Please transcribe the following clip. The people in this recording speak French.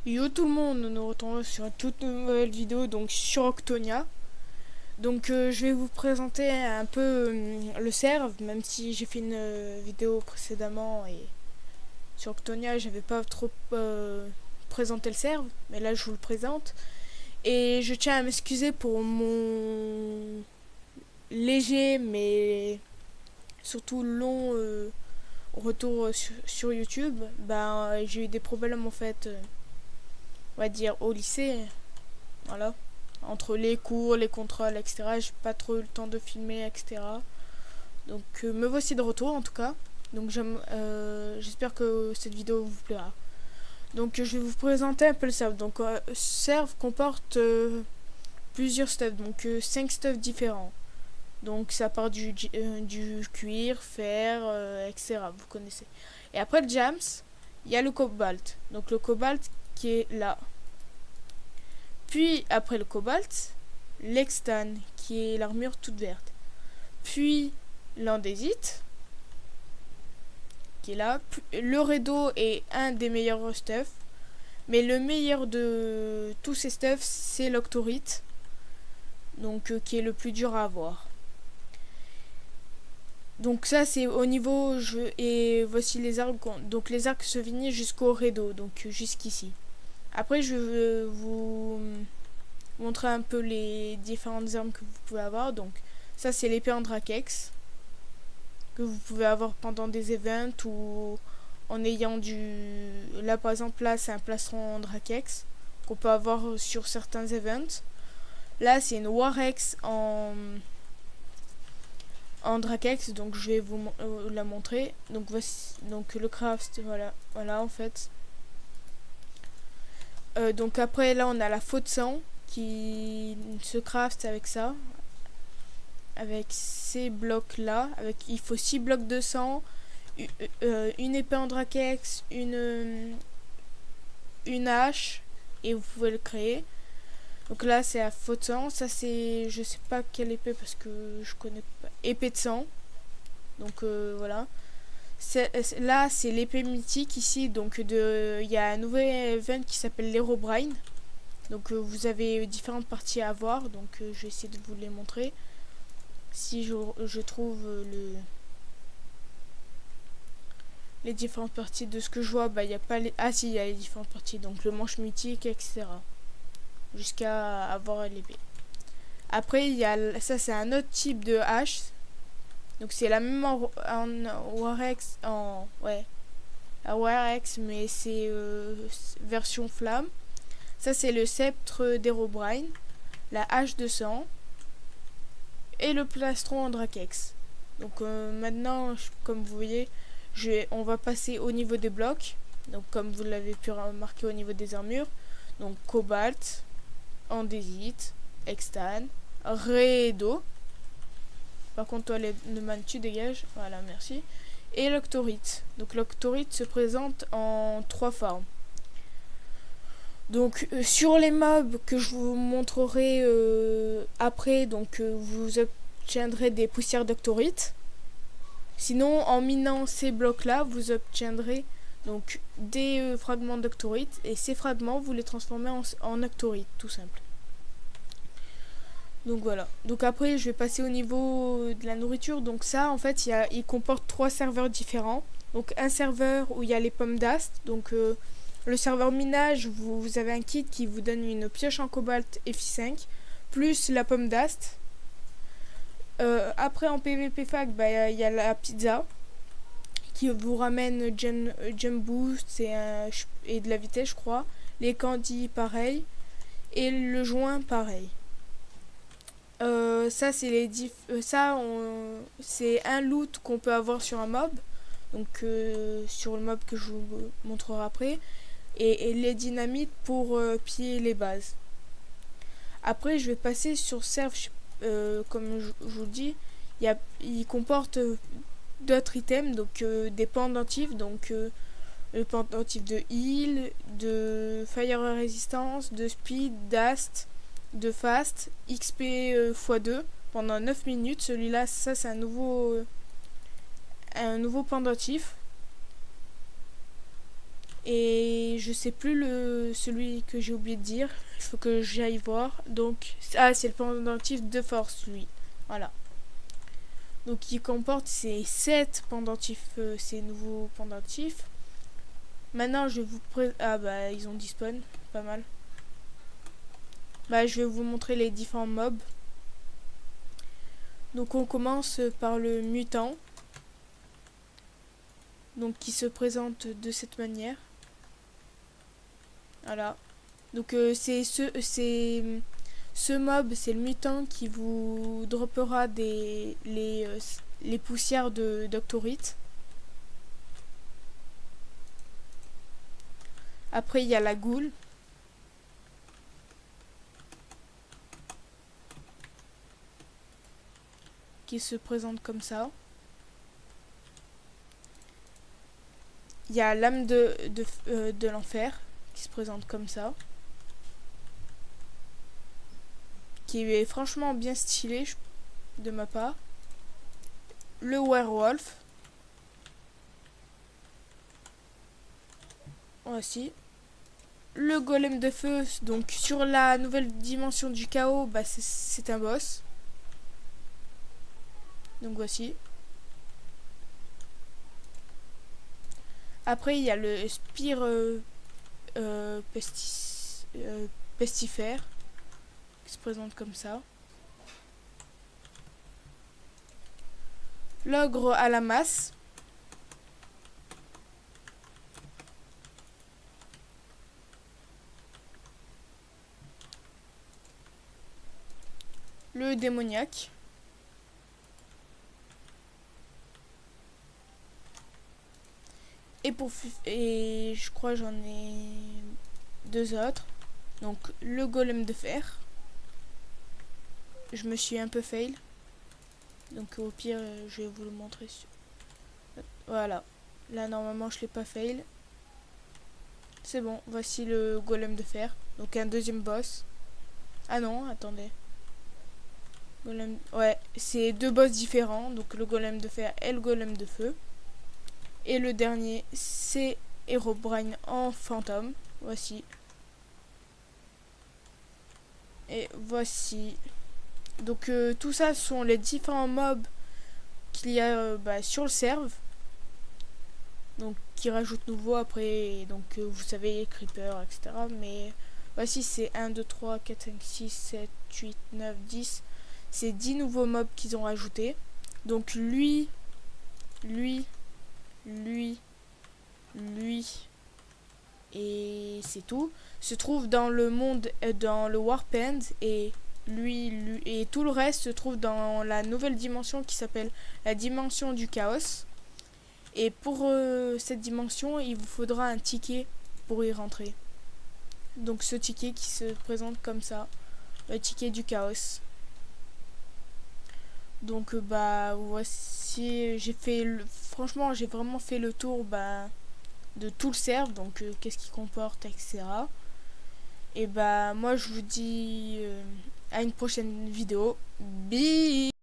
Yo tout le monde, nous nous retrouvons sur une toute nouvelle vidéo donc sur Octonia. Donc je vais vous présenter un peu le serve, même si j'ai fait une vidéo précédemment et sur Octonia j'avais pas trop présenté le serve, mais là je vous le présente. Et je tiens à m'excuser pour mon léger mais surtout long retour sur YouTube. J'ai eu des problèmes en fait, on va dire au lycée. Voilà. Entre les cours, les contrôles, etc. J'ai pas trop eu le temps de filmer, etc. Donc me voici de retour en tout cas. Donc j'espère que cette vidéo vous plaira. Donc je vais vous présenter un peu le serve. Donc serve comporte plusieurs stuffs, donc 5 stuffs différents. Donc ça part du cuir, fer, etc. Vous connaissez. Et après le jams, il y a le cobalt. Donc le cobalt qui est là. Puis après le cobalt, l'extane qui est l'armure toute verte. Puis l'andésite qui est là. Le redo est un des meilleurs stuffs. Mais le meilleur de tous ces stuffs, c'est l'octorite. Donc qui est le plus dur à avoir. Donc ça c'est au niveau et voici les arcs. Donc les arcs se finissent jusqu'au redo, donc jusqu'ici. Après je vais vous montrer un peu les différentes armes que vous pouvez avoir. Donc ça c'est l'épée Andrakex que vous pouvez avoir pendant des events ou en ayant là par exemple là c'est un plastron Andrakex qu'on peut avoir sur certains events. Là c'est une Warex en Drakex, donc je vais vous la montrer. Donc voici donc le craft, voilà en fait. Donc après là on a la faute sang qui se craft avec ça, avec ces blocs là, il faut 6 blocs de sang, une épée en Drakex, une hache, et vous pouvez le créer. Donc là c'est à faute sang, ça c'est je sais pas quelle épée parce que je connais pas, épée de sang. Donc voilà. Là c'est l'épée mythique ici, donc il y a un nouvel event qui s'appelle l'Herobrine. Donc vous avez différentes parties à avoir, donc je vais essayer de vous les montrer. Si je trouve les différentes parties de ce que je vois, il n'y a pas les... Ah si, il y a les différentes parties, donc le manche mythique, etc. Jusqu'à avoir l'épée. Après, il y a ça c'est un autre type de hache. Donc c'est la même en Warex, la Warex, mais c'est version flamme. Ça c'est le sceptre d'Herobrine, la hache de sang et le plastron Andrakex. Donc maintenant, comme vous voyez, on va passer au niveau des blocs. Donc comme vous l'avez pu remarquer au niveau des armures. Donc cobalt, andésite, extane, redo. Par contre, toi, le man, tu dégages. Voilà, merci. Et l'octorite. Donc l'octorite se présente en 3 formes. Donc sur les mobs que je vous montrerai après, donc vous obtiendrez des poussières d'octorite. Sinon, en minant ces blocs-là, vous obtiendrez donc des fragments d'octorite, et ces fragments, vous les transformez en octorite, tout simple. Donc voilà. Donc après, je vais passer au niveau de la nourriture. Donc ça, en fait, il comporte 3 serveurs différents. Donc un serveur où il y a les pommes d'ast. Donc le serveur minage, vous avez un kit qui vous donne une pioche en cobalt Fi5 plus la pomme d'ast. Après en PvP fac, il y a la pizza qui vous ramène gem boost et de la vitesse, je crois. Les candies pareil et le joint pareil. Ça c'est un loot qu'on peut avoir sur un mob. Donc sur le mob que je vous montrerai après. Et les dynamites pour piller les bases. Après je vais passer sur serve. Comme je vous dis, il comporte d'autres items, donc des pendentifs, donc le pendentif de heal, de fire resistance, de speed, d'ast, de fast, XP x2 pendant 9 minutes. Celui-là, ça c'est un nouveau pendentif. Et je sais plus celui que j'ai oublié de dire. Il faut que j'aille voir. Donc, c'est le pendentif de force, lui. Voilà. Donc, il comporte ces 7 pendentifs, ces nouveaux pendentifs. Maintenant, je vais vous ah bah, ils ont despawn. Pas mal. Bah, je vais vous montrer les différents mobs. Donc, on commence par le mutant. Donc, qui se présente de cette manière. Voilà. Donc ce mob, c'est le mutant qui vous droppera les poussières de d'Octorite. Après il y a la goule. Qui se présente comme ça. Il y a l'âme de l'enfer qui se présente comme ça. Qui est franchement bien stylé de ma part. Le werewolf. Voici. Le golem de feu, donc sur la nouvelle dimension du chaos, bah c'est un boss. Donc voici. Après il y a le spire pestifère qui se présente comme ça. L'ogre à la masse. Le démoniaque. Et je crois j'en ai 2 autres. Donc le golem de fer. Je me suis un peu fail. Donc au pire je vais vous le montrer. Voilà. Là normalement je l'ai pas fail. C'est bon. Voici le golem de fer. Donc un deuxième boss. Ah non, attendez. Golem... Ouais, c'est 2 boss différents. Donc le golem de fer et le golem de feu. Et le dernier, c'est Herobrine en fantôme. Voici. Et voici. Donc tout ça sont les différents mobs qu'il y a sur le serve. Donc qui rajoutent nouveau après. Donc vous savez, creeper, etc. Mais voici, c'est 1, 2, 3, 4, 5, 6, 7, 8, 9, 10. C'est 10 nouveaux mobs qu'ils ont rajoutés. Donc lui, et c'est tout, se trouve dans le monde, dans le Warp End, et lui et tout le reste se trouve dans la nouvelle dimension qui s'appelle la dimension du chaos. Et pour cette dimension, il vous faudra un ticket pour y rentrer. Donc ce ticket qui se présente comme ça, le ticket du chaos. Donc bah voici, franchement j'ai vraiment fait le tour de tout le serve, donc qu'est-ce qu'il comporte, etc. Et bah moi je vous dis à une prochaine vidéo. Bye.